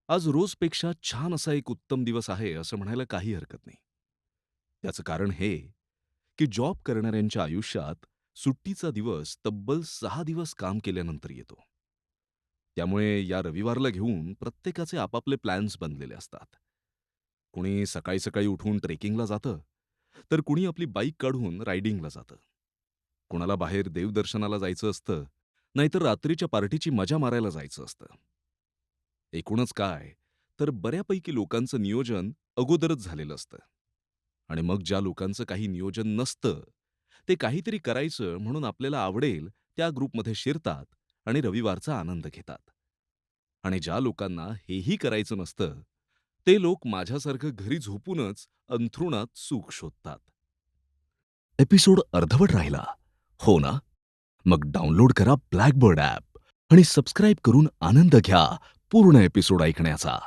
आज रोजपेक्षा छान असा एक उत्तम दिवस आहे असं म्हणायला काही हरकत नाही. त्याचं कारण हे, की जॉब करणाऱ्यांच्या आयुष्यात सुट्टीचा दिवस तब्बल 6 दिवस काम केल्यानंतर येतो. त्यामुळे या रविवारला घेऊन प्रत्येकाचे आपापले प्लॅन्स बनलेले असतात. कुणी सकाळी-सकाळी उठून ट्रेकिंगला जातं, तर कुणी आपली बाईक काढून रायडिंगला जातं. कुणाला बाहेर देवदर्शनाला जायचं असतं, नाहीतर रात्रीच्या पार्टीची मजा मारायला जायचं असतं. एकूणच काय, तर बऱ्यापैकी लोकांचं नियोजन अगोदरच झालेलं असतं. आणि मग ज्या लोकांचं काही नियोजन नसतं, ते काहीतरी करायचं म्हणून आपल्याला आवडेल त्या ग्रुपमध्ये शिरतात आणि रविवारचा आनंद घेतात. आणि ज्या लोकांना हेही करायचं नसतं, ते लोक माझ्यासारखं घरी झोपूनच अंथरुणात सुख शोधतात. एपिसोड अर्धवट राहिला, हो ना? मग डाउनलोड करा ब्लॅकबर्ड ॲप आणि सबस्क्राईब करून आनंद घ्या पूर्ण एपिसोड ऐकण्याचा.